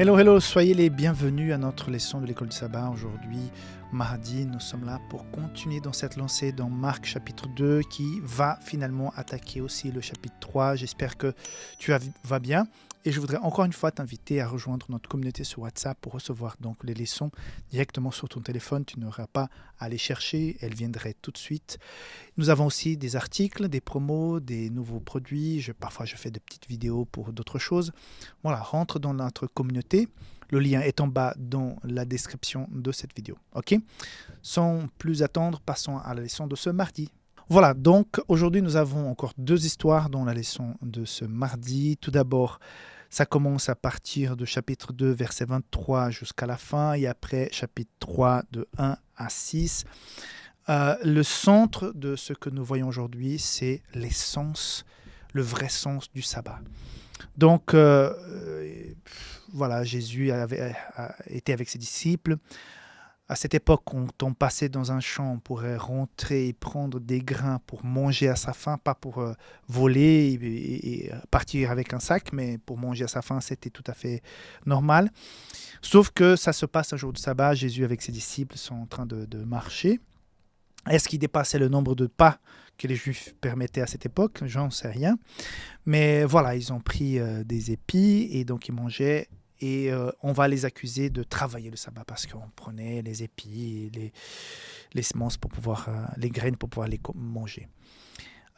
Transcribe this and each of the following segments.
Hello, hello, soyez les bienvenus à notre leçon de l'école du sabbat. Aujourd'hui, mardi, nous sommes là pour continuer dans cette lancée dans Marc chapitre 2 qui va finalement attaquer aussi le chapitre 3. J'espère que tu vas bien et je voudrais encore une fois t'inviter à rejoindre notre communauté sur WhatsApp pour recevoir donc les leçons directement sur ton téléphone. Tu n'auras pas à les chercher, elles viendraient tout de suite. Nous avons aussi des articles, des promos, des nouveaux produits. Parfois, je fais de petites vidéos pour d'autres choses. Voilà, rentre dans notre communauté. Le lien est en bas dans la description de cette vidéo. OK ? Sans plus attendre, passons à la leçon de ce mardi. Voilà, donc aujourd'hui, nous avons encore deux histoires dans la leçon de ce mardi. Tout d'abord, ça commence à partir de chapitre 2, verset 23 jusqu'à la fin, et après chapitre 3, de 1 à 6. Le centre de ce que nous voyons aujourd'hui, c'est l'essence, le vrai sens du sabbat. Donc, voilà, Jésus était avec ses disciples. À cette époque, quand on passait dans un champ, on pourrait rentrer et prendre des grains pour manger à sa faim, pas pour voler et partir avec un sac, mais pour manger à sa faim, c'était tout à fait normal. Sauf que ça se passe un jour de sabbat, Jésus avec ses disciples sont en train de marcher. Est-ce qu'il dépassait le nombre de pas que les Juifs permettaient à cette époque? J'en sais rien. Mais voilà, ils ont pris des épis et donc ils mangeaient. Et on va les accuser de travailler le sabbat parce qu'on prenait les épis, les semences pour pouvoir, les graines pour pouvoir les manger.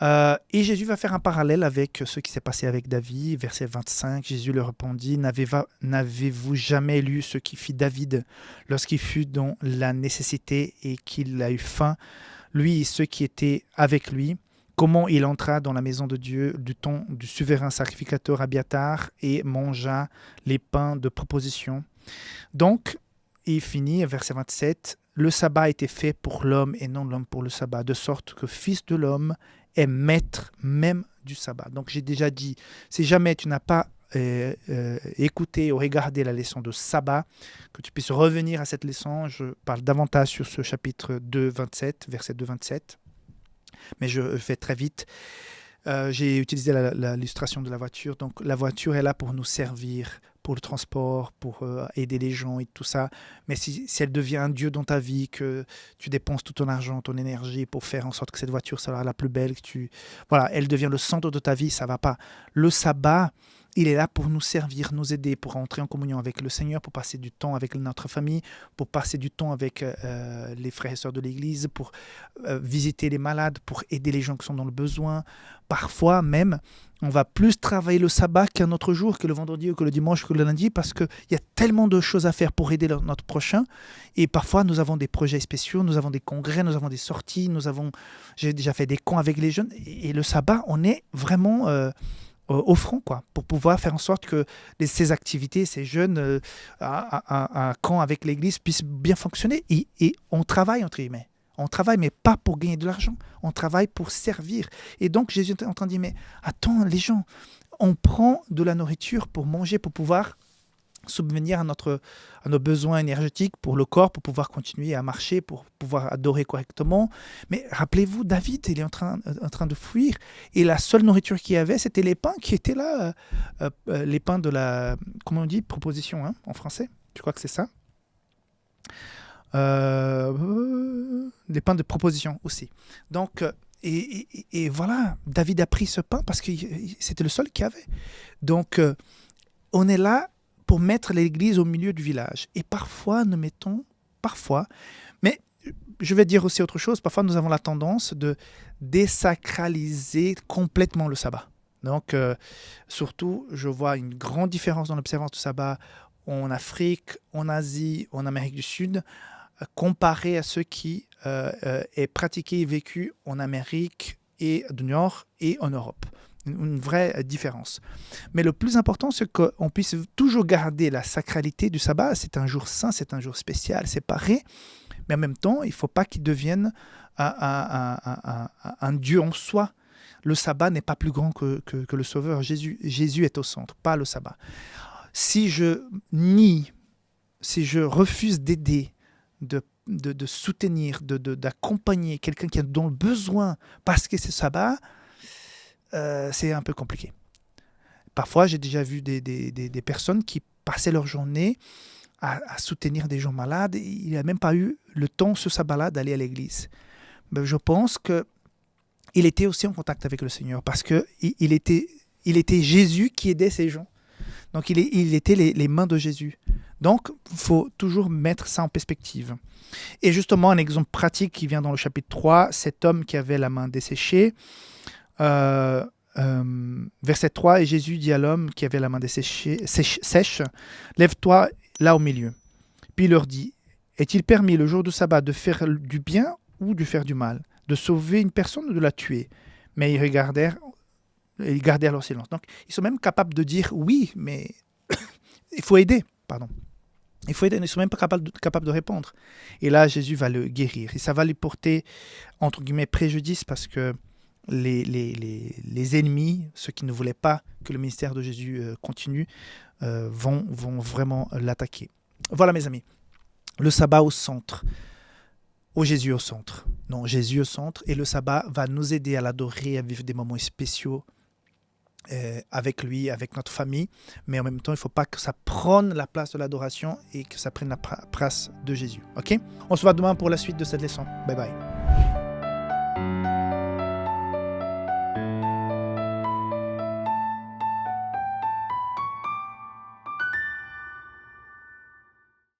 Et Jésus va faire un parallèle avec ce qui s'est passé avec David. Verset 25, Jésus leur répondit, n'avez-vous jamais lu ce qui fit David lorsqu'il fut dans la nécessité et qu'il a eu faim, lui et ceux qui étaient avec lui? Comment il entra dans la maison de Dieu du temps du souverain sacrificateur Abiatar et mangea les pains de proposition. Donc, il finit, verset 27, « Le sabbat a été fait pour l'homme et non l'homme pour le sabbat, de sorte que fils de l'homme est maître même du sabbat. » Donc, j'ai déjà dit, si jamais tu n'as pas écouté ou regardé la leçon de sabbat, que tu puisses revenir à cette leçon. Je parle davantage sur ce chapitre 2, 27, verset 2, 27. Mais je fais très vite. J'ai utilisé l'illustration de la voiture. Donc, la voiture est là pour nous servir, pour le transport, pour aider les gens et tout ça. Mais si elle devient un dieu dans ta vie, que tu dépenses tout ton argent, ton énergie pour faire en sorte que cette voiture soit la plus belle, voilà, elle devient le centre de ta vie, ça ne va pas. Le sabbat, il est là pour nous servir, nous aider, pour entrer en communion avec le Seigneur, pour passer du temps avec notre famille, pour passer du temps avec les frères et sœurs de l'Église, pour visiter les malades, pour aider les gens qui sont dans le besoin. Parfois même, on va plus travailler le sabbat qu'un autre jour, que le vendredi ou que le dimanche, que le lundi, parce qu'il y a tellement de choses à faire pour aider notre prochain. Et parfois, nous avons des projets spéciaux, nous avons des congrès, nous avons des sorties, j'ai déjà fait des camps avec les jeunes. Et le sabbat, on est vraiment au front, quoi, pour pouvoir faire en sorte que ces activités, ces jeunes, un camp avec l'Église puissent bien fonctionner. Et on travaille, entre guillemets. On travaille, mais pas pour gagner de l'argent. On travaille pour servir. Et donc, Jésus est en train de dire, mais attends, les gens, on prend de la nourriture pour manger, pour pouvoir subvenir à nos besoins énergétiques pour le corps, pour pouvoir continuer à marcher, pour pouvoir adorer correctement. Mais rappelez-vous, David, il est en train de fuir. Et la seule nourriture qu'il y avait, c'était les pains qui étaient là. Les pains de la, comment on dit, proposition, hein, en français. Je crois que c'est ça. Les pains de proposition aussi. Donc, et voilà, David a pris ce pain parce que c'était le seul qu'il y avait. Donc, on est là pour mettre l'Église au milieu du village. Et parfois, mais je vais dire aussi autre chose, parfois nous avons la tendance de désacraliser complètement le sabbat. Donc, surtout, je vois une grande différence dans l'observance du sabbat en Afrique, en Asie, en Amérique du Sud, comparé à ce qui est pratiqué et vécu en Amérique et du Nord et en Europe. Une vraie différence. Mais le plus important, c'est qu'on puisse toujours garder la sacralité du sabbat. C'est un jour saint, c'est un jour spécial, séparé. Mais en même temps, il ne faut pas qu'il devienne un Dieu en soi. Le sabbat n'est pas plus grand que le Sauveur. Jésus est au centre, pas le sabbat. Si je refuse d'aider, de soutenir, d'accompagner quelqu'un qui est dans le besoin parce que c'est sabbat, c'est un peu compliqué. Parfois, j'ai déjà vu des personnes qui passaient leur journée à soutenir des gens malades. Il n'a même pas eu le temps sur sa balade d'aller à l'église. Mais je pense qu'il était aussi en contact avec le Seigneur parce qu'il était Jésus qui aidait ces gens. Donc il était les mains de Jésus. Donc il faut toujours mettre ça en perspective. Et justement, un exemple pratique qui vient dans le chapitre 3, cet homme qui avait la main desséchée, verset 3, et Jésus dit à l'homme qui avait la main sèche, lève-toi là au milieu. Puis il leur dit, est-il permis le jour du sabbat de faire du bien ou de faire du mal, de sauver une personne ou de la tuer? Mais ils gardèrent leur silence. Donc ils sont même capables de dire oui, mais il faut aider, pardon. Il faut aider, ils ne sont même pas capables de répondre. Et là, Jésus va le guérir. Et ça va lui porter, entre guillemets, préjudice parce que les ennemis, ceux qui ne voulaient pas que le ministère de Jésus continue, vont vraiment l'attaquer. Voilà, mes amis. Le sabbat au centre. Jésus au centre. Non, Jésus au centre. Et le sabbat va nous aider à l'adorer, à vivre des moments spéciaux avec lui, avec notre famille, mais en même temps, il ne faut pas que ça prenne la place de l'adoration et que ça prenne la place de Jésus. Ok ? On se voit demain pour la suite de cette leçon. Bye bye.